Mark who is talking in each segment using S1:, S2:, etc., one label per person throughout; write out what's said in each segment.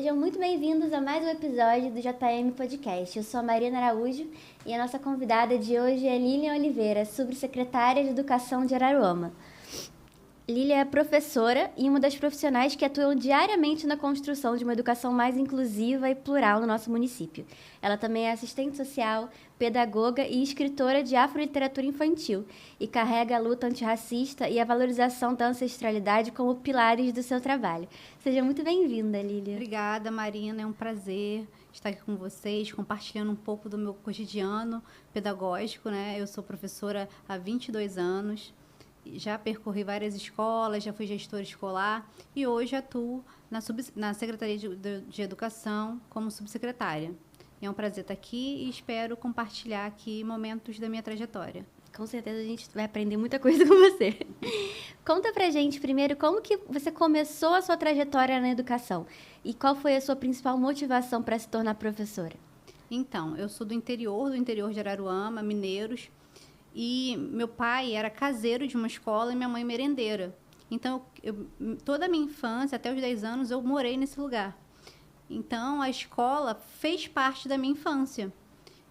S1: Sejam muito bem-vindos a mais um episódio do JM Podcast. Eu sou a Marina Araújo e a nossa convidada de hoje é Lilian Oliveira, subsecretária de Educação de Araruama. Lilian é professora e uma das profissionais que atuam diariamente na construção de uma educação mais inclusiva e plural no nosso município. Ela também é assistente social, pedagoga e escritora de afroliteratura infantil e carrega a luta antirracista e a valorização da ancestralidade como pilares do seu trabalho. Seja muito bem-vinda, Lilian.
S2: Obrigada, Marina. É um prazer estar aqui com vocês, compartilhando um pouco do meu cotidiano pedagógico, né? Eu sou professora há 22 anos. Já percorri várias escolas, já fui gestora escolar e hoje atuo na Secretaria de Educação como subsecretária. É um prazer estar aqui e espero compartilhar aqui momentos da minha trajetória.
S1: Com certeza a gente vai aprender muita coisa com você. Conta pra gente primeiro como que você começou a sua trajetória na educação e qual foi a sua principal motivação para se tornar professora?
S2: Então, eu sou do interior de Araruama, mineiros. E meu pai era caseiro de uma escola e minha mãe merendeira. Então, toda a minha infância, até os 10 anos, eu morei nesse lugar. Então, a escola fez parte da minha infância.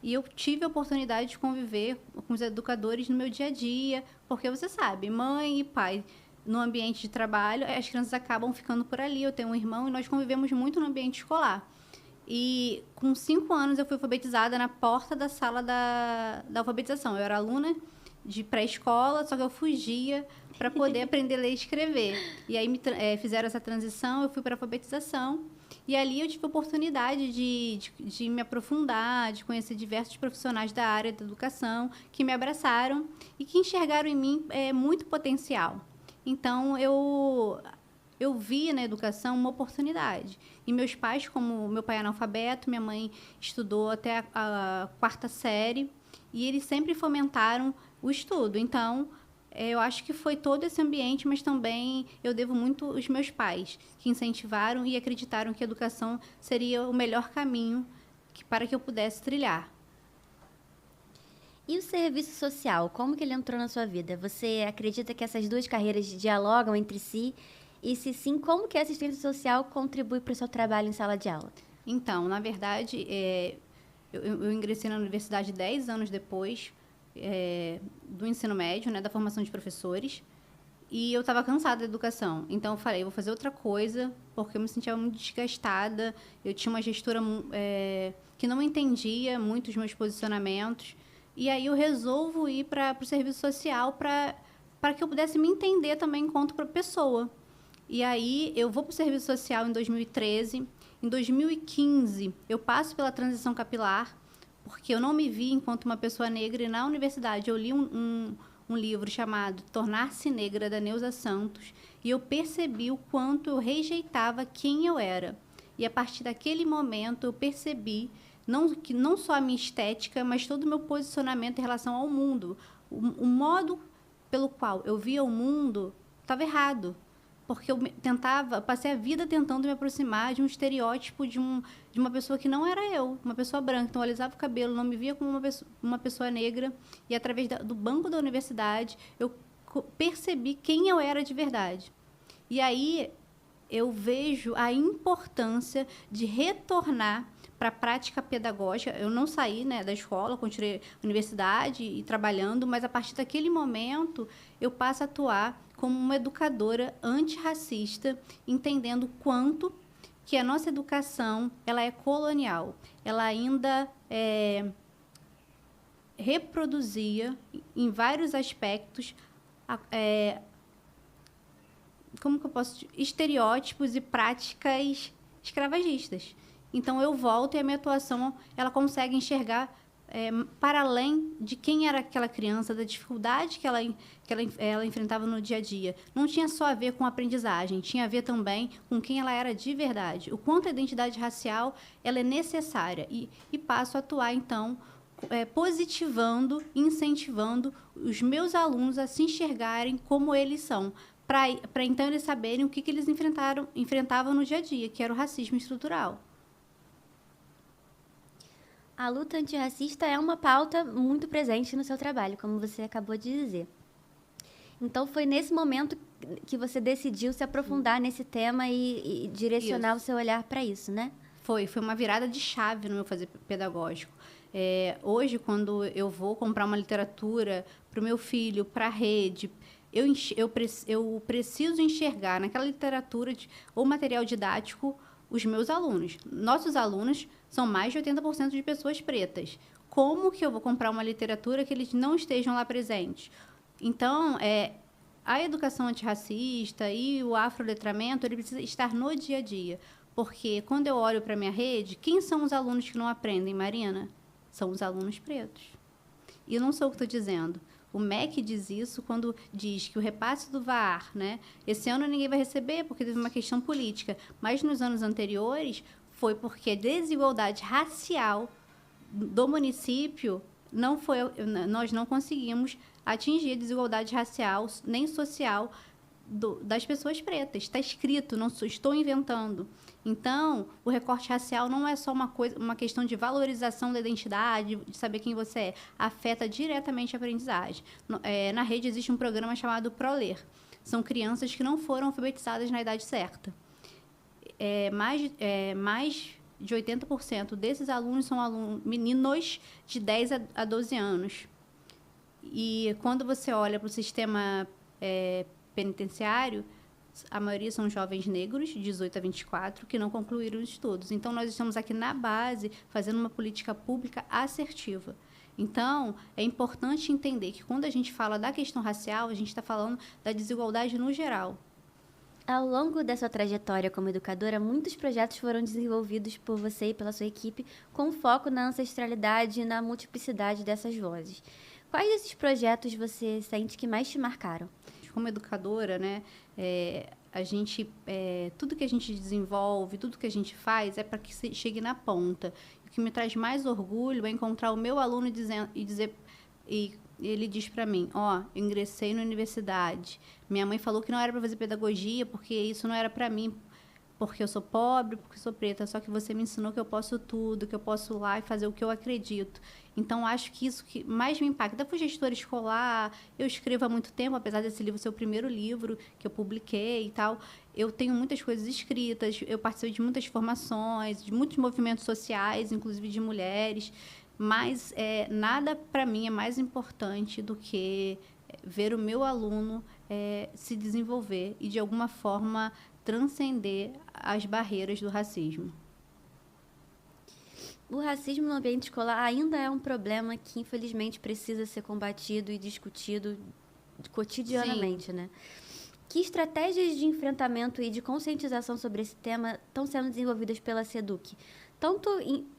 S2: E eu tive a oportunidade de conviver com os educadores no meu dia a dia, porque você sabe, mãe e pai no ambiente de trabalho, as crianças acabam ficando por ali. Eu tenho um irmão e nós convivemos muito no ambiente escolar. E com 5 anos eu fui alfabetizada na porta da sala da alfabetização. Eu era aluna de pré-escola, só que eu fugia para poder aprender a ler e escrever. E aí fizeram essa transição, eu fui para a alfabetização. E ali eu tive a oportunidade de me aprofundar, de conhecer diversos profissionais da área da educação que me abraçaram e que enxergaram em mim muito potencial. Então, eu vi na educação uma oportunidade. E meus pais, como meu pai é analfabeto, minha mãe estudou até a 4ª série, e eles sempre fomentaram o estudo. Então, eu acho que foi todo esse ambiente, mas também eu devo muito aos meus pais, que incentivaram e acreditaram que a educação seria o melhor caminho para que eu pudesse trilhar.
S1: E o serviço social, como que ele entrou na sua vida? Você acredita que essas duas carreiras dialogam entre si? E se sim, como que a assistência social contribui para o seu trabalho em sala de aula?
S2: Então, na verdade, eu ingressei na universidade 10 anos depois do ensino médio, né, da formação de professores, e eu estava cansada da educação. Então, eu falei, vou fazer outra coisa, porque eu me sentia muito desgastada, eu tinha uma gestora que não entendia muito os meus posicionamentos, e aí eu resolvo ir para o serviço social para que eu pudesse me entender também enquanto pessoa. E aí, eu vou para o serviço social em 2013. Em 2015, eu passo pela transição capilar, porque eu não me vi enquanto uma pessoa negra. E na universidade, eu li um livro chamado Tornar-se Negra, da Neuza Santos, e eu percebi o quanto eu rejeitava quem eu era. E a partir daquele momento, eu percebi que não só a minha estética, mas todo o meu posicionamento em relação ao mundo. O modo pelo qual eu via o mundo estava errado. Porque eu passei a vida tentando me aproximar de um estereótipo de uma pessoa que não era eu, uma pessoa branca. Então, eu alisava o cabelo, não me via como uma pessoa negra. E, através do banco da universidade, eu percebi quem eu era de verdade. E aí, eu vejo a importância de retornar para a prática pedagógica. Eu não saí, né, da escola, continuei a universidade e trabalhando, mas, a partir daquele momento, eu passo a atuar como uma educadora antirracista, entendendo o quanto que a nossa educação ela é colonial. Ela ainda reproduzia, em vários aspectos, como que eu posso dizer? Estereótipos e práticas escravagistas. Então, eu volto e a minha atuação ela consegue enxergar para além de quem era aquela criança, da dificuldade que ela enfrentava no dia a dia. Não tinha só a ver com a aprendizagem, tinha a ver também com quem ela era de verdade. O quanto a identidade racial ela é necessária. E passo a atuar, então, positivando, incentivando os meus alunos a se enxergarem como eles são, para então eles saberem o que eles enfrentavam no dia a dia, que era o racismo estrutural.
S1: A luta antirracista é uma pauta muito presente no seu trabalho, como você acabou de dizer. Então, foi nesse momento que você decidiu se aprofundar nesse tema e direcionar o seu olhar para isso, né?
S2: Foi uma virada de chave no meu fazer pedagógico. Hoje, quando eu vou comprar uma literatura para o meu filho, para a rede, eu preciso enxergar naquela literatura ou material didático os meus alunos. Nossos alunos são mais de 80% de pessoas pretas. Como que eu vou comprar uma literatura que eles não estejam lá presentes? Então, a educação antirracista e o afroletramento, ele precisa estar no dia a dia. Porque quando eu olho para a minha rede, quem são os alunos que não aprendem, Marina? São os alunos pretos. E não sou o que estou dizendo. O MEC diz isso quando diz que o repasse do VAR, né? Esse ano ninguém vai receber porque teve uma questão política. Mas nos anos anteriores foi porque a desigualdade racial do município nós não conseguimos atingir a desigualdade racial nem social das pessoas pretas. Está escrito, não estou inventando. Então, o recorte racial não é só uma questão de valorização da identidade, de saber quem você é. Afeta diretamente a aprendizagem. Na rede existe um programa chamado ProLer. São crianças que não foram alfabetizadas na idade certa. Mais de 80% desses alunos são meninos de 10 a 12 anos. E quando você olha para o sistema penitenciário, a maioria são jovens negros, de 18 a 24, que não concluíram os estudos. Então, nós estamos aqui na base fazendo uma política pública assertiva. Então, é importante entender que quando a gente fala da questão racial, a gente está falando da desigualdade no geral.
S1: Ao longo da sua trajetória como educadora, muitos projetos foram desenvolvidos por você e pela sua equipe com foco na ancestralidade e na multiplicidade dessas vozes. Quais desses projetos você sente que mais te marcaram?
S2: Como educadora, né, tudo que a gente desenvolve, tudo que a gente faz é para que chegue na ponta. O que me traz mais orgulho é encontrar o meu aluno e ele diz para mim, eu ingressei na universidade. Minha mãe falou que não era para fazer pedagogia porque isso não era para mim, porque eu sou pobre, porque eu sou preta, só que você me ensinou que eu posso tudo, que eu posso ir lá e fazer o que eu acredito. Então, acho que isso que mais me impacta. Eu fui gestora escolar, eu escrevo há muito tempo, apesar desse livro ser o primeiro livro que eu publiquei e tal. Eu tenho muitas coisas escritas, eu participei de muitas formações, de muitos movimentos sociais, inclusive de mulheres, mas nada, para mim, é mais importante do que ver o meu aluno se desenvolver e, de alguma forma, transcender as barreiras do racismo.
S1: O racismo no ambiente escolar ainda é um problema que, infelizmente, precisa ser combatido e discutido cotidianamente, Sim. né? Que estratégias de enfrentamento e de conscientização sobre esse tema estão sendo desenvolvidas pela SEDUC? Tanto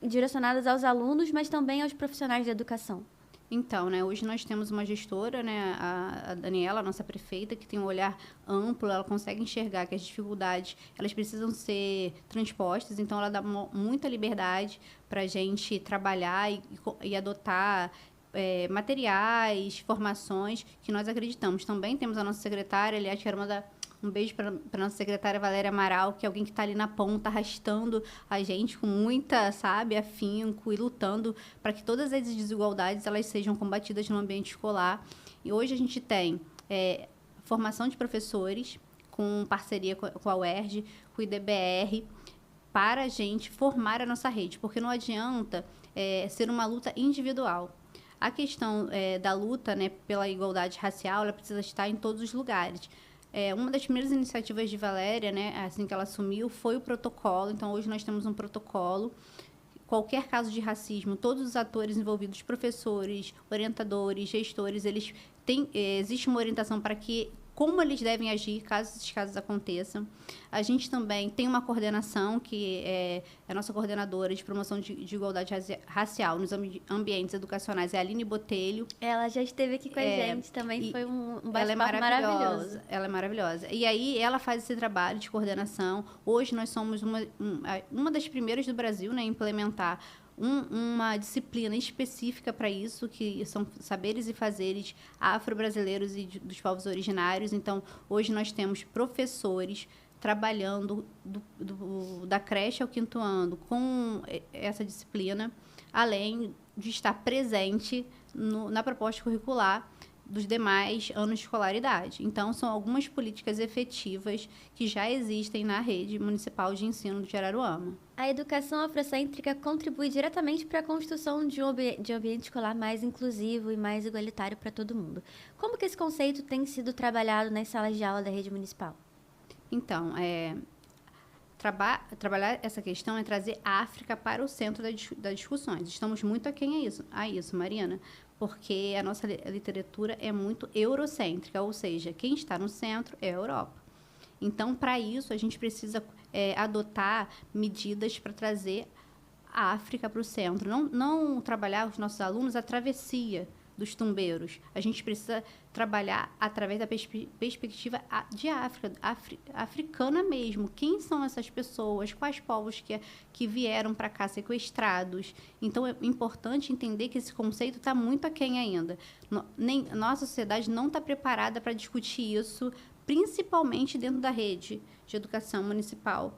S1: direcionadas aos alunos, mas também aos profissionais da educação.
S2: Então, né, hoje nós temos uma gestora, né, a Daniela, a nossa prefeita, que tem um olhar amplo, ela consegue enxergar que as dificuldades elas precisam ser transpostas, então ela dá muita liberdade para a gente trabalhar e adotar materiais, formações que nós acreditamos. Também temos a nossa secretária, aliás, que era um beijo para a nossa secretária Valéria Amaral, que é alguém que está ali na ponta, arrastando a gente com muita, afinco e lutando para que todas as desigualdades elas sejam combatidas no ambiente escolar. E hoje a gente tem formação de professores, com parceria com a UERJ, com o IDBR, para a gente formar a nossa rede, porque não adianta ser uma luta individual. A questão da luta, né, pela igualdade racial, ela precisa estar em todos os lugares. Uma das primeiras iniciativas de Valéria, né, assim que ela assumiu, foi o protocolo. Então, hoje nós temos um protocolo. Qualquer caso de racismo, todos os atores envolvidos, professores, orientadores, gestores, existe uma orientação para como eles devem agir caso esses casos aconteçam. A gente também tem uma coordenação, que é a nossa coordenadora de promoção de igualdade racial nos ambientes educacionais, é a Aline Botelho.
S1: Ela já esteve aqui com a gente também, foi um bate-papo maravilhoso.
S2: Ela é maravilhosa. E aí, ela faz esse trabalho de coordenação. Hoje, nós somos uma das primeiras do Brasil, né, a implementar uma disciplina específica para isso, que são saberes e fazeres afro-brasileiros e dos povos originários. Então, hoje nós temos professores trabalhando da creche ao 5º ano com essa disciplina, além de estar presente na proposta curricular dos demais anos de escolaridade. Então, são algumas políticas efetivas que já existem na rede municipal de ensino de Araruama.
S1: A educação afrocêntrica contribui diretamente para a construção de um ambiente escolar mais inclusivo e mais igualitário para todo mundo. Como que esse conceito tem sido trabalhado nas salas de aula da rede municipal?
S2: Então, trabalhar essa questão é trazer a África para o centro das discussões. Estamos muito aquém a isso, Mariana, porque a nossa literatura é muito eurocêntrica, ou seja, quem está no centro é a Europa. Então, para isso, a gente precisa adotar medidas para trazer a África para o centro. Não trabalhar os nossos alunos a travessia dos tumbeiros. A gente precisa trabalhar através da perspectiva de África, africana mesmo. Quem são essas pessoas? Quais povos que vieram para cá sequestrados? Então, é importante entender que esse conceito está muito aquém ainda. Nossa sociedade não está preparada para discutir isso, principalmente dentro da rede de educação municipal,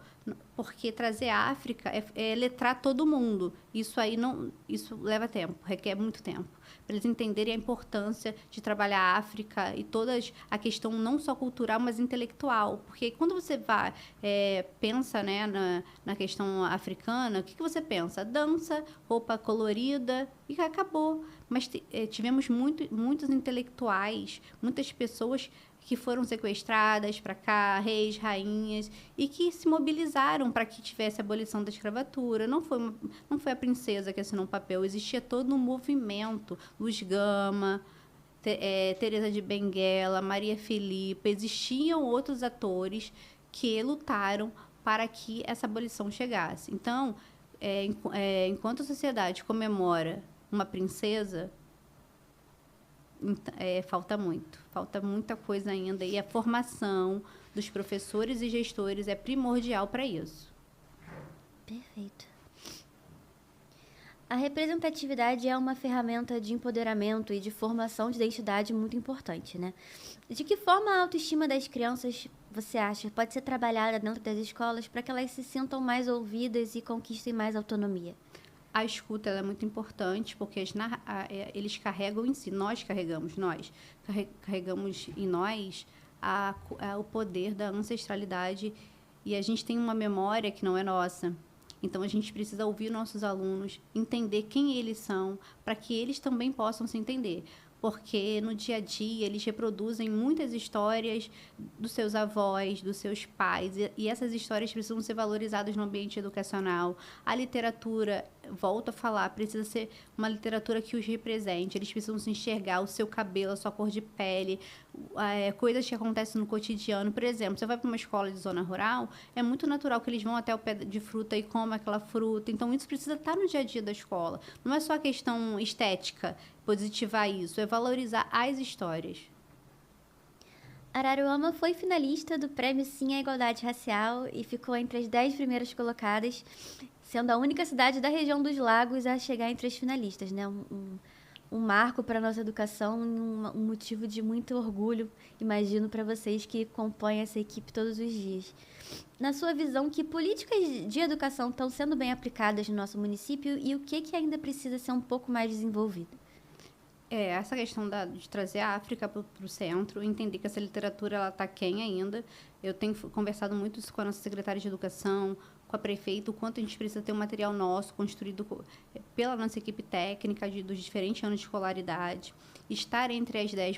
S2: porque trazer a África é letrar todo mundo. Isso leva tempo, requer muito tempo, para eles entenderem a importância de trabalhar a África e toda a questão não só cultural, mas intelectual. Porque quando você pensa, né, na questão africana, o que você pensa? Dança, roupa colorida, e acabou. Mas tivemos muitos intelectuais, muitas pessoas que foram sequestradas para cá, reis, rainhas, e que se mobilizaram para que tivesse a abolição da escravatura. Não foi a princesa que assinou um papel, existia todo um movimento. Luz Gama, Teresa de Benguela, Maria Filipa, existiam outros atores que lutaram para que essa abolição chegasse. Então, enquanto a sociedade comemora uma princesa, falta muita coisa ainda, e a formação dos professores e gestores é primordial para isso.
S1: Perfeito. A representatividade é uma ferramenta de empoderamento e de formação de identidade muito importante, né? De que forma a autoestima das crianças, você acha, pode ser trabalhada dentro das escolas para que elas se sintam mais ouvidas e conquistem mais autonomia?
S2: A escuta é muito importante, porque eles carregam em si, nós carregamos em nós o poder da ancestralidade, e a gente tem uma memória que não é nossa. Então, a gente precisa ouvir nossos alunos, entender quem eles são, para que eles também possam se entender. Porque no dia a dia eles reproduzem muitas histórias dos seus avós, dos seus pais, e essas histórias precisam ser valorizadas no ambiente educacional. A literatura, volto a falar, precisa ser uma literatura que os represente. Eles precisam se enxergar, o seu cabelo, a sua cor de pele, coisas que acontecem no cotidiano. Por exemplo, você vai para uma escola de zona rural, é muito natural que eles vão até o pé de fruta e comam aquela fruta. Então, isso precisa estar no dia a dia da escola. Não é só a questão estética, positivar isso, é valorizar as histórias.
S1: Araruama foi finalista do Prêmio Sim à Igualdade Racial e ficou entre as 10 primeiras colocadas, sendo a única cidade da região dos Lagos a chegar entre as finalistas, né? Um marco para a nossa educação e um motivo de muito orgulho, imagino, para vocês que compõem essa equipe todos os dias. Na sua visão, que políticas de educação estão sendo bem aplicadas no nosso município e o que ainda precisa ser um pouco mais desenvolvido?
S2: Essa questão de trazer a África para o centro, entender que essa literatura está aquém ainda. Eu tenho conversado muito isso com a nossa secretária de Educação, com a prefeita, o quanto a gente precisa ter um material nosso, construído pela nossa equipe técnica dos diferentes anos de escolaridade. Estar entre as 10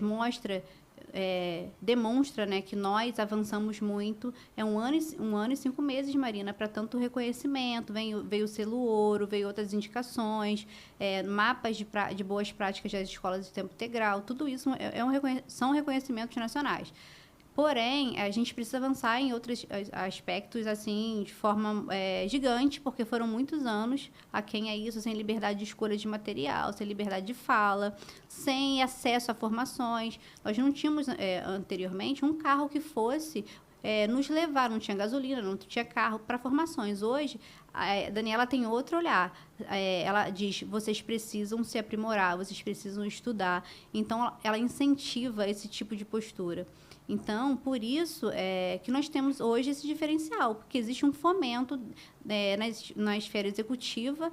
S2: demonstra, né, que nós avançamos muito. É um ano e 5 meses, Marina, para tanto reconhecimento. Veio o selo ouro, veio outras indicações, mapas de boas práticas das escolas de tempo integral. Tudo isso são reconhecimentos nacionais. Porém, a gente precisa avançar em outros aspectos, assim, de forma gigante, porque foram muitos anos aquém a isso, sem liberdade de escolha de material, sem liberdade de fala, sem acesso a formações. Nós não tínhamos, anteriormente, um carro que fosse nos levar, não tinha gasolina, não tinha carro para formações. Hoje, a Daniela tem outro olhar. Ela diz, vocês precisam se aprimorar, vocês precisam estudar. Então, ela incentiva esse tipo de postura. Então, por isso que nós temos hoje esse diferencial, porque existe um fomento na esfera executiva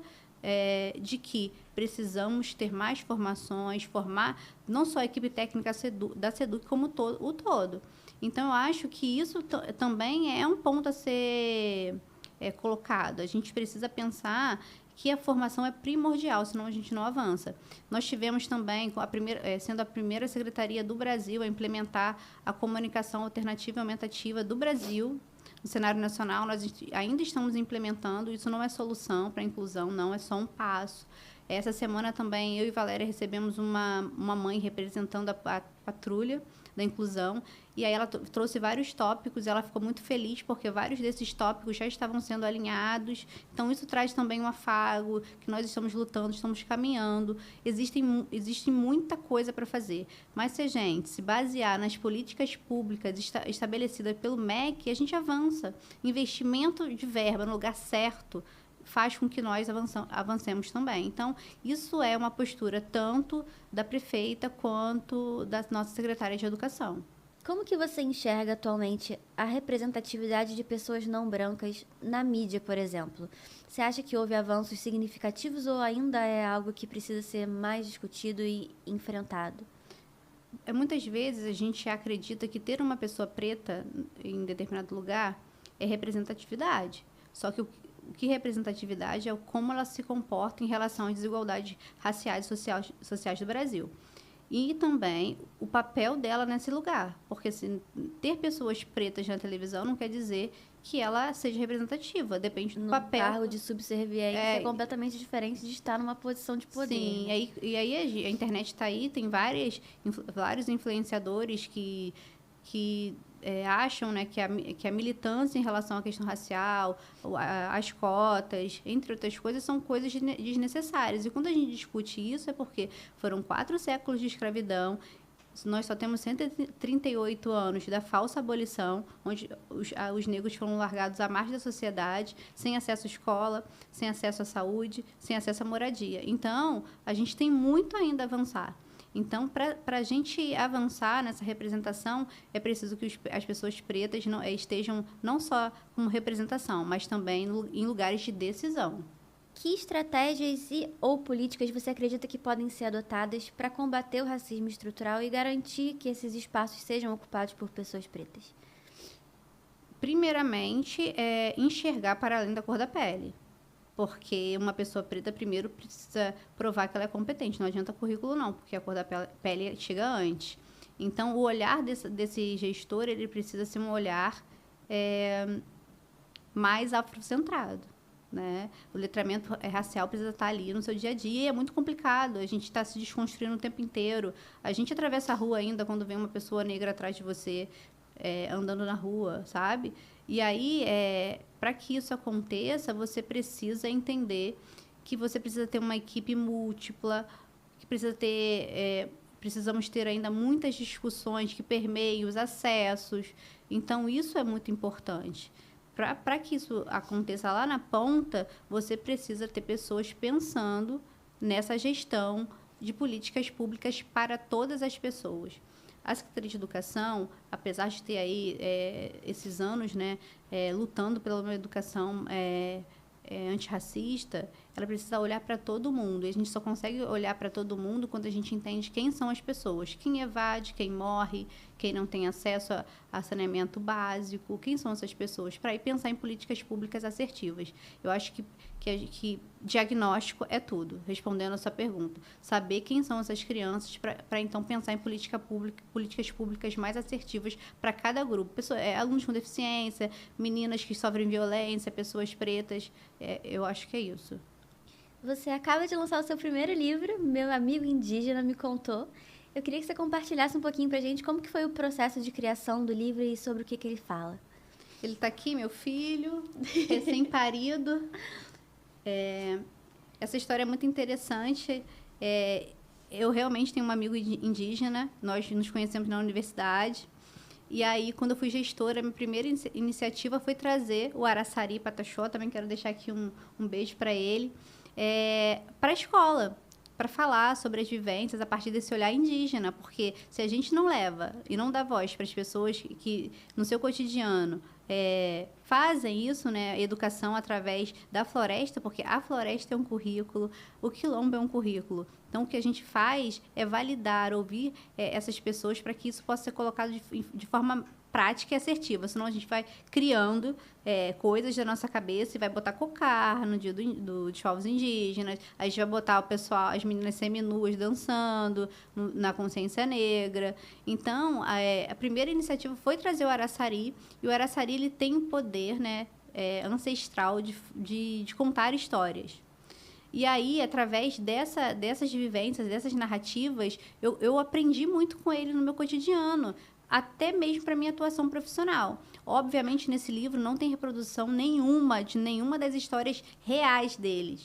S2: de que precisamos ter mais formações, formar não só a equipe técnica da SEDUC, como o todo. Então, eu acho que isso também é um ponto a ser colocado. A gente precisa pensar que a formação é primordial, senão a gente não avança. Nós tivemos também, sendo a primeira secretaria do Brasil a implementar a comunicação alternativa e aumentativa do Brasil. No cenário nacional, nós ainda estamos implementando. Isso não é solução para a inclusão, não, é só um passo. Essa semana também, eu e Valéria recebemos uma mãe representando a patrulha da inclusão, e aí ela trouxe vários tópicos, e ela ficou muito feliz porque vários desses tópicos já estavam sendo alinhados. Então, isso traz também um afago, que nós estamos lutando, estamos caminhando. Existe muita coisa para fazer, mas se a gente se basear nas políticas públicas estabelecidas pelo MEC, a gente avança. Investimento de verba no lugar certo faz com que nós avancemos também. Então, isso é uma postura tanto da prefeita quanto da nossa secretária de Educação.
S1: Como que você enxerga atualmente a representatividade de pessoas não brancas na mídia, por exemplo? Você acha que houve avanços significativos ou ainda é algo que precisa ser mais discutido e enfrentado?
S2: Muitas vezes a gente acredita que ter uma pessoa preta em determinado lugar é representatividade. Só que o que representatividade é como ela se comporta em relação às desigualdades raciais e sociais do Brasil. E também o papel dela nesse lugar. Porque ter pessoas pretas na televisão não quer dizer que ela seja representativa. Depende do papel.
S1: Um cargo de subserviência é completamente diferente de estar numa posição de poder.
S2: Sim, e aí a internet está aí, tem vários influenciadores que acham, né, que a militância em relação à questão racial, as cotas, entre outras coisas, são coisas desnecessárias. E quando a gente discute isso é porque foram 4 séculos de escravidão, nós só temos 138 anos da falsa abolição, onde os negros foram largados à margem da sociedade, sem acesso à escola, sem acesso à saúde, sem acesso à moradia. Então, a gente tem muito ainda a avançar. Então, para a gente avançar nessa representação, é preciso que as pessoas pretas estejam não só como representação, mas também em lugares de decisão.
S1: Que estratégias ou políticas você acredita que podem ser adotadas para combater o racismo estrutural e garantir que esses espaços sejam ocupados por pessoas pretas?
S2: Primeiramente, enxergar para além da cor da pele. Porque uma pessoa preta, primeiro, precisa provar que ela é competente. Não adianta currículo, não, porque a cor da pele chega antes. Então, o olhar desse gestor, ele precisa ser um olhar mais afrocentrado, né? O letramento racial precisa estar ali no seu dia a dia, e é muito complicado. A gente está se desconstruindo o tempo inteiro. A gente atravessa a rua ainda quando vem uma pessoa negra atrás de você, andando na rua, sabe? E aí, para que isso aconteça, você precisa entender que você precisa ter uma equipe múltipla, que precisamos ter ainda muitas discussões que permeiem os acessos. Então, isso é muito importante. Para que isso aconteça lá na ponta, você precisa ter pessoas pensando nessa gestão de políticas públicas para todas as pessoas. A Secretaria de Educação, apesar de ter aí esses anos, né, lutando pela uma educação antirracista, ela precisa olhar para todo mundo. E a gente só consegue olhar para todo mundo quando a gente entende quem são as pessoas. Quem evade, quem morre, quem não tem acesso a saneamento básico, quem são essas pessoas, para ir pensar em políticas públicas assertivas. Eu acho que diagnóstico é tudo, respondendo a sua pergunta. Saber quem são essas crianças para então pensar em políticas públicas mais assertivas para cada grupo. Alunos com deficiência, meninas que sofrem violência, pessoas pretas. Eu acho que é isso.
S1: Você acaba de lançar o seu primeiro livro, Meu Amigo Indígena Me Contou. Eu queria que você compartilhasse um pouquinho pra gente como que foi o processo de criação do livro e sobre o que ele fala.
S2: Ele está aqui, meu filho, recém-parido. Essa história é muito interessante. Eu realmente tenho um amigo indígena, nós nos conhecemos na universidade. E aí, quando eu fui gestora, a minha primeira iniciativa foi trazer o Araçari Pataxó, também quero deixar aqui um beijo para ele, para a escola, para falar sobre as vivências a partir desse olhar indígena, porque se a gente não leva e não dá voz para as pessoas que, no seu cotidiano, fazem isso, né, educação através da floresta, porque a floresta é um currículo, o quilombo é um currículo. Então, o que a gente faz é validar, ouvir essas pessoas para que isso possa ser colocado de forma prática e assertiva, senão a gente vai criando coisas da nossa cabeça e vai botar cocar no dia dos povos indígenas, a gente vai botar o pessoal, as meninas seminuas dançando na consciência negra. Então, a primeira iniciativa foi trazer o Araçari, e o Araçari ele tem o poder, né, ancestral de contar histórias. E aí, através dessas vivências, dessas narrativas, eu aprendi muito com ele no meu cotidiano, até mesmo para minha atuação profissional. Obviamente, nesse livro não tem reprodução nenhuma de nenhuma das histórias reais dele.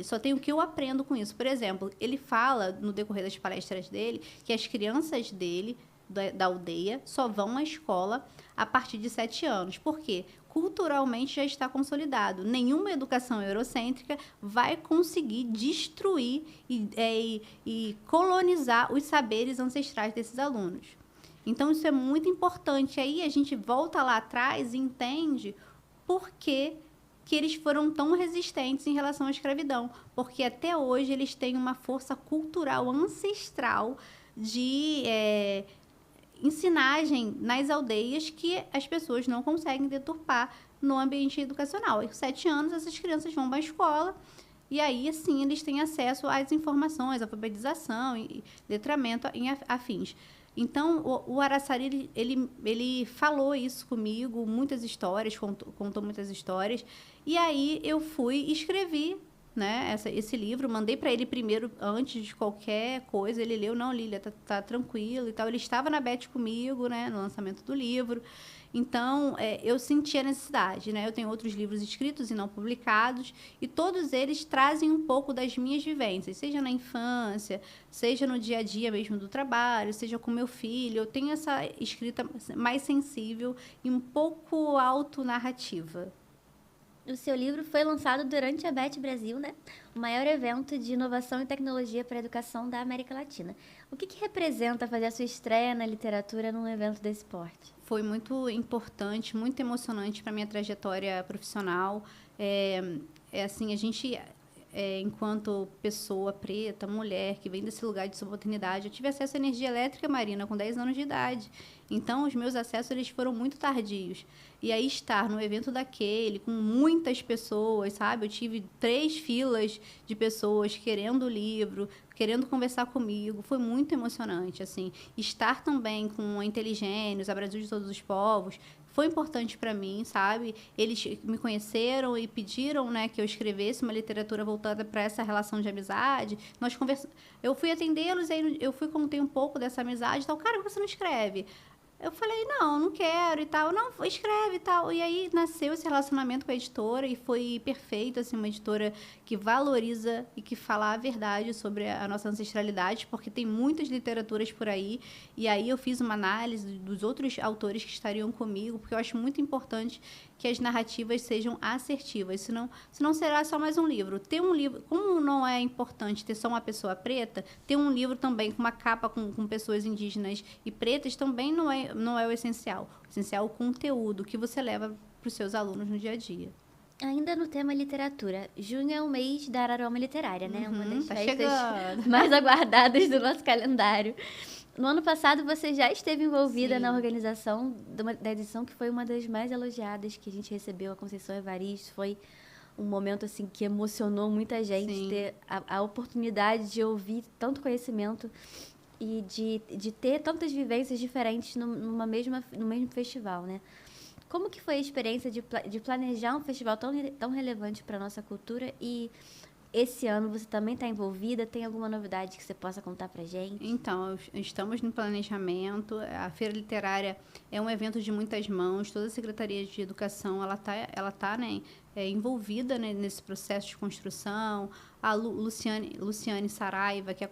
S2: Só tem o que eu aprendo com isso. Por exemplo, ele fala, no decorrer das palestras dele, que as crianças dele, da aldeia, só vão à escola a partir de 7 anos. Por quê? Culturalmente já está consolidado. Nenhuma educação eurocêntrica vai conseguir destruir e colonizar os saberes ancestrais desses alunos. Então, isso é muito importante. Aí a gente volta lá atrás e entende por que eles foram tão resistentes em relação à escravidão. Porque até hoje eles têm uma força cultural ancestral de ensinagem nas aldeias que as pessoas não conseguem deturpar no ambiente educacional. Aos 7 anos, essas crianças vão para a escola e aí, assim, eles têm acesso às informações, alfabetização, e letramento em afins. Então, o Araçari, ele falou isso comigo, muitas histórias, contou muitas histórias. E aí, eu fui e escrevi, né, esse livro. Mandei para ele primeiro, antes de qualquer coisa. Ele leu, não, Lília, tá tranquilo e tal. Ele estava na Bet comigo, né, no lançamento do livro. Então, eu senti a necessidade, né? Eu tenho outros livros escritos e não publicados, e todos eles trazem um pouco das minhas vivências, seja na infância, seja no dia a dia mesmo do trabalho, seja com meu filho. Eu tenho essa escrita mais sensível e um pouco autonarrativa.
S1: O seu livro foi lançado durante a Bet Brasil, né? O maior evento de inovação e tecnologia para a educação da América Latina. O que representa fazer a sua estreia na literatura num evento desse porte?
S2: Foi muito importante, muito emocionante para a minha trajetória profissional. Assim, a gente, enquanto pessoa preta, mulher, que vem desse lugar de subalternidade, eu tive acesso à energia elétrica, Marina, com 10 anos de idade. Então, os meus acessos eles foram muito tardios. E aí, estar no evento daquele, com muitas pessoas, sabe? Eu tive 3 filas de pessoas querendo o livro, querendo conversar comigo. Foi muito emocionante, assim. Estar também com a Inteligênios, a Brasil de Todos os Povos, foi importante para mim, sabe? Eles me conheceram e pediram, né, que eu escrevesse uma literatura voltada para essa relação de amizade. Eu fui atendê-los, aí eu contei um pouco dessa amizade e tal. Cara, por que você não escreve? Eu falei, não quero e tal. Não, escreve e tal. E aí nasceu esse relacionamento com a editora e foi perfeito, assim, uma editora que valoriza e que fala a verdade sobre a nossa ancestralidade, porque tem muitas literaturas por aí. E aí eu fiz uma análise dos outros autores que estariam comigo, porque eu acho muito importante que as narrativas sejam assertivas, senão será só mais um livro. Ter um livro, como não é importante ter só uma pessoa preta, ter um livro também com uma capa com pessoas indígenas e pretas também não é o essencial. O essencial é o conteúdo que você leva para os seus alunos no dia a dia.
S1: Ainda no tema literatura, junho é o mês da Araruama Literária, né? Uma das festas
S2: chegando.
S1: mais aguardadas do nosso calendário. No ano passado, você já esteve envolvida
S2: Sim.
S1: na organização da edição, que foi uma das mais elogiadas que a gente recebeu, a Conceição Evaristo. Foi um momento assim que emocionou muita gente. Sim. Ter a oportunidade de ouvir tanto conhecimento e de ter tantas vivências diferentes no mesmo festival, né? Como que foi a experiência de planejar um festival tão relevante para a nossa cultura? E esse ano você também está envolvida? Tem alguma novidade que você possa contar para a gente?
S2: Então, estamos no planejamento. A Feira Literária é um evento de muitas mãos. Toda a Secretaria de Educação ela tá, né, envolvida, né, nesse processo de construção. A Luciane Saraiva, que é a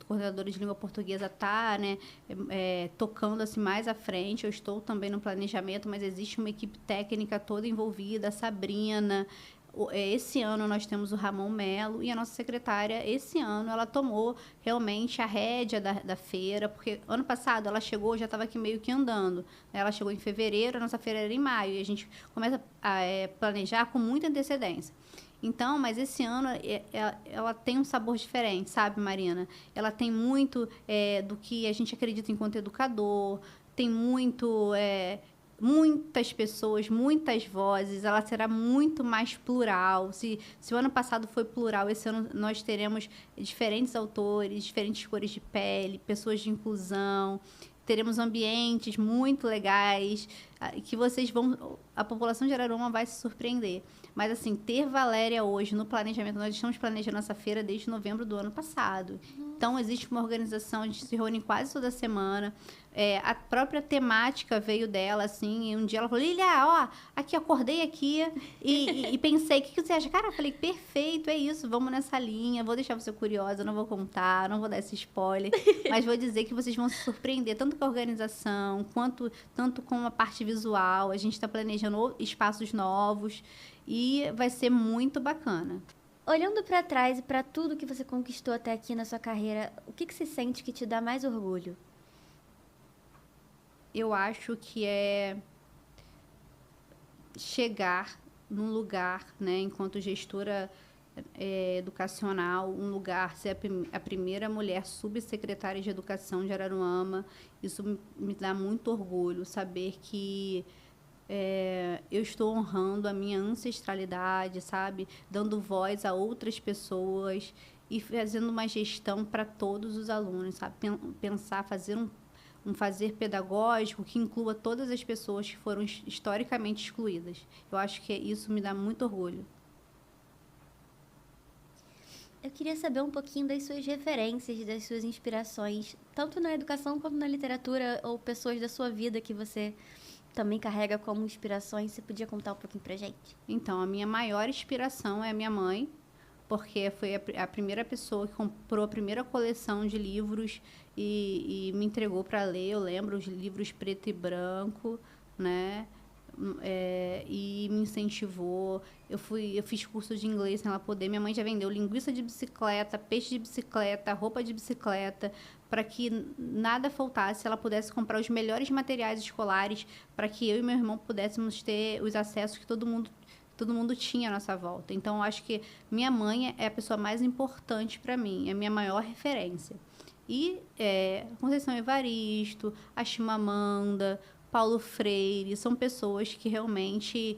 S2: coordenadora de língua portuguesa, está, né, tocando assim, mais à frente. Eu estou também no planejamento, mas existe uma equipe técnica toda envolvida. A Sabrina, esse ano nós temos o Ramon Melo e a nossa secretária, esse ano, ela tomou realmente a rédea da feira, porque ano passado ela chegou, já estava aqui meio que andando. Ela chegou em fevereiro, a nossa feira era em maio, e a gente começa a planejar com muita antecedência. Então, mas esse ano ela tem um sabor diferente, sabe, Marina? Ela tem muito do que a gente acredita enquanto educador, tem muitas pessoas, muitas vozes, ela será muito mais plural. Se o ano passado foi plural, esse ano nós teremos diferentes autores, diferentes cores de pele, pessoas de inclusão, teremos ambientes muito legais, que a população de Araruama vai se surpreender. Mas, assim, ter Valéria hoje no planejamento, nós estamos planejando essa feira desde novembro do ano passado. Então, existe uma organização, a gente se reúne quase toda semana. A própria temática veio dela, assim, e um dia ela falou, Lilia, ó, aqui, acordei aqui e pensei, o que você acha? Cara, eu falei, perfeito, é isso, vamos nessa linha, vou deixar você curiosa, não vou contar, não vou dar esse spoiler, mas vou dizer que vocês vão se surpreender, tanto com a organização, tanto com a parte visual, a gente está planejando espaços novos e vai ser muito bacana.
S1: Olhando para trás e para tudo que você conquistou até aqui na sua carreira, o que você sente que te dá mais orgulho?
S2: Eu acho que é chegar num lugar, né, enquanto gestora educacional, um lugar, ser a primeira mulher subsecretária de Educação de Araruama. Isso me dá muito orgulho, saber que eu estou honrando a minha ancestralidade, sabe? Dando voz a outras pessoas e fazendo uma gestão para todos os alunos, sabe? Pensar, fazer um fazer pedagógico que inclua todas as pessoas que foram historicamente excluídas. Eu acho que isso me dá muito orgulho.
S1: Eu queria saber um pouquinho das suas referências, das suas inspirações, tanto na educação quanto na literatura, ou pessoas da sua vida que você também carrega como inspirações. Você podia contar um pouquinho pra gente?
S2: Então, a minha maior inspiração é a minha mãe, porque foi a primeira pessoa que comprou a primeira coleção de livros e me entregou para ler. Eu lembro os livros preto e branco, né? E me incentivou. Eu fiz curso de inglês sem ela poder. Minha mãe já vendeu linguiça de bicicleta, peixe de bicicleta, roupa de bicicleta, para que nada faltasse, ela pudesse comprar os melhores materiais escolares, para que eu e meu irmão pudéssemos ter os acessos que todo mundo tinha à nossa volta. Então, eu acho que minha mãe é a pessoa mais importante para mim, é a minha maior referência. E Conceição Evaristo, a Chimamanda, Paulo Freire, são pessoas que realmente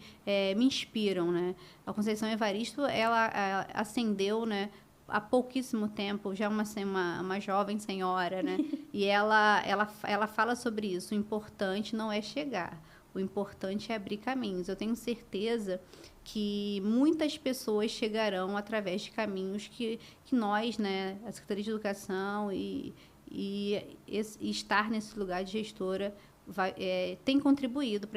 S2: me inspiram, né? A Conceição Evaristo, ela ascendeu, né, há pouquíssimo tempo, já uma jovem senhora, né? E ela fala sobre isso. O importante não é chegar, o importante é abrir caminhos. Eu tenho certeza que muitas pessoas chegarão através de caminhos que nós, né, a Secretaria de Educação e estar nesse lugar de gestora tem contribuído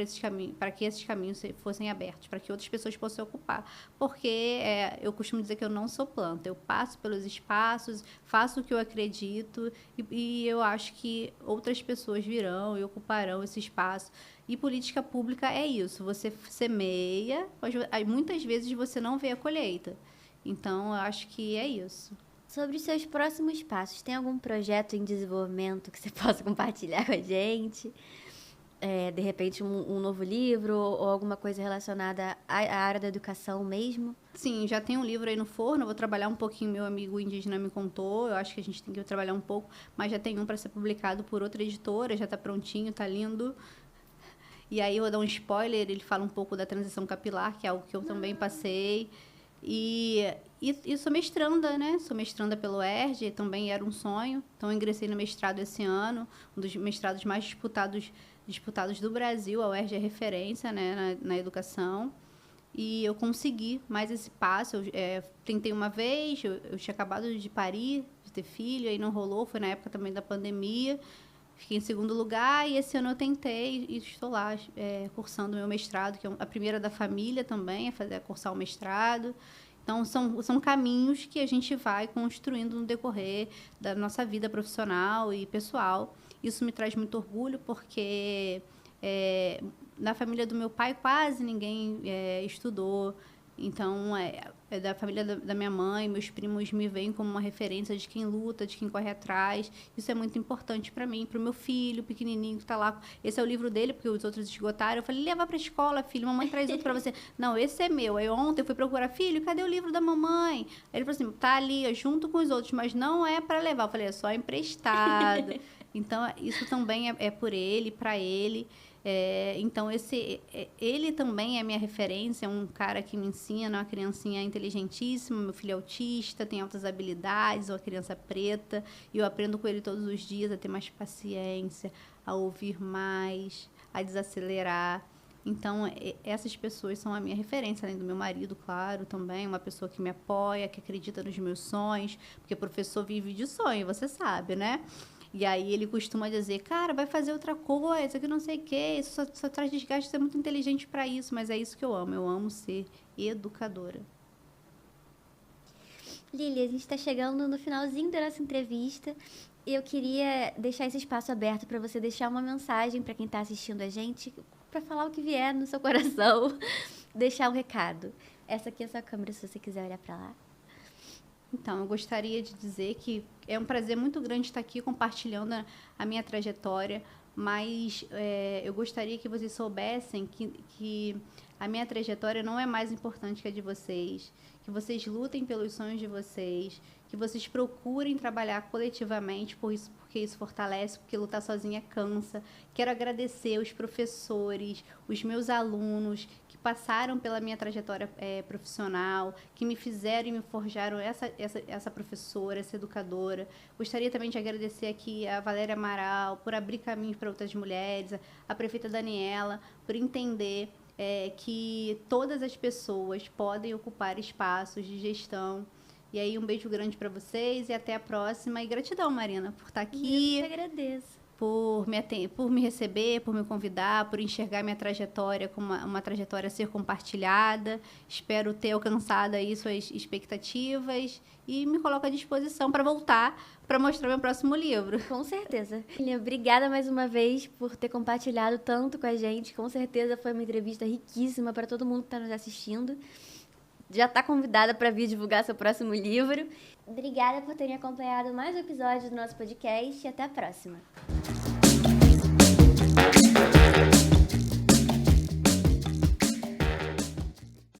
S2: para que esses caminhos fossem abertos, para que outras pessoas possam ocupar. Porque eu costumo dizer que eu não sou planta, eu passo pelos espaços, faço o que eu acredito e eu acho que outras pessoas virão e ocuparão esse espaço. E política pública é isso, você semeia, mas muitas vezes você não vê a colheita. Então, eu acho que é isso.
S1: Sobre os seus próximos passos, tem algum projeto em desenvolvimento que você possa compartilhar com a gente? De repente, um novo livro ou alguma coisa relacionada à área da educação mesmo?
S2: Sim, já tem um livro aí no forno, eu vou trabalhar um pouquinho, meu amigo indígena me contou, eu acho que a gente tem que trabalhar um pouco, mas já tem um para ser publicado por outra editora, já está prontinho, está lindo. E aí eu vou dar um spoiler, ele fala um pouco da transição capilar, que é algo que eu também passei. E sou mestranda, né? Sou mestranda pelo ERJ, também era um sonho. Então, eu ingressei no mestrado esse ano, um dos mestrados mais disputados do Brasil. A UERJ é referência, né, na educação. E eu consegui mais esse passo. Eu tentei uma vez, eu tinha acabado de parir, de ter filho, aí não rolou. Foi na época também da pandemia. Fiquei em segundo lugar e esse ano eu tentei e estou lá cursando meu mestrado, que é a primeira da família também, cursar o mestrado. Então, são caminhos que a gente vai construindo no decorrer da nossa vida profissional e pessoal. Isso me traz muito orgulho, porque na família do meu pai quase ninguém estudou. Então, é da família da minha mãe, meus primos me veem como uma referência de quem luta, de quem corre atrás. Isso é muito importante para mim, para o meu filho pequenininho que está lá. Esse é o livro dele, porque os outros esgotaram. Eu falei, leva para a escola, filho, mamãe traz outro para você. Não, esse é meu. Aí ontem eu fui procurar, filho, cadê o livro da mamãe? Aí ele falou assim, tá ali, junto com os outros, mas não é para levar. Eu falei, é só emprestado. Então, isso também é por ele, para ele. Então, ele também é minha referência, é um cara que me ensina, uma criancinha inteligentíssima, meu filho é autista, tem altas habilidades, uma criança preta, e eu aprendo com ele todos os dias a ter mais paciência, a ouvir mais, a desacelerar. Então, essas pessoas são a minha referência, além do meu marido, claro, também, uma pessoa que me apoia, que acredita nos meus sonhos, porque professor vive de sonho, você sabe, né? E aí ele costuma dizer, cara, vai fazer outra coisa, que não sei o quê, isso só traz desgaste, você é muito inteligente para isso, mas é isso que eu amo ser educadora.
S1: Lili, a gente está chegando no finalzinho da nossa entrevista e eu queria deixar esse espaço aberto para você deixar uma mensagem para quem está assistindo a gente, para falar o que vier no seu coração, deixar um recado. Essa aqui é a sua câmera, se você quiser olhar para lá.
S2: Então, eu gostaria de dizer que é um prazer muito grande estar aqui compartilhando a minha trajetória, mas eu gostaria que vocês soubessem que a minha trajetória não é mais importante que a de vocês, que vocês lutem pelos sonhos de vocês, que vocês procurem trabalhar coletivamente porque isso fortalece, porque lutar sozinha cansa. Quero agradecer os professores, os meus alunos que passaram pela minha trajetória profissional, que me fizeram e me forjaram essa professora, essa educadora. Gostaria também de agradecer aqui a Valéria Amaral por abrir caminhos para outras mulheres, a prefeita Daniela por entender que todas as pessoas podem ocupar espaços de gestão. E aí, um beijo grande para vocês e até a próxima. E gratidão, Marina, por estar aqui.
S1: Eu que agradeço.
S2: Por me receber, por me convidar, por enxergar minha trajetória como uma trajetória a ser compartilhada. Espero ter alcançado aí suas expectativas e me coloco à disposição para voltar para mostrar meu próximo livro.
S1: Com certeza. Obrigada mais uma vez por ter compartilhado tanto com a gente. Com certeza foi uma entrevista riquíssima para todo mundo que está nos assistindo. Já está convidada para vir divulgar seu próximo livro. Obrigada por terem acompanhado mais um episódio do nosso podcast e até a próxima.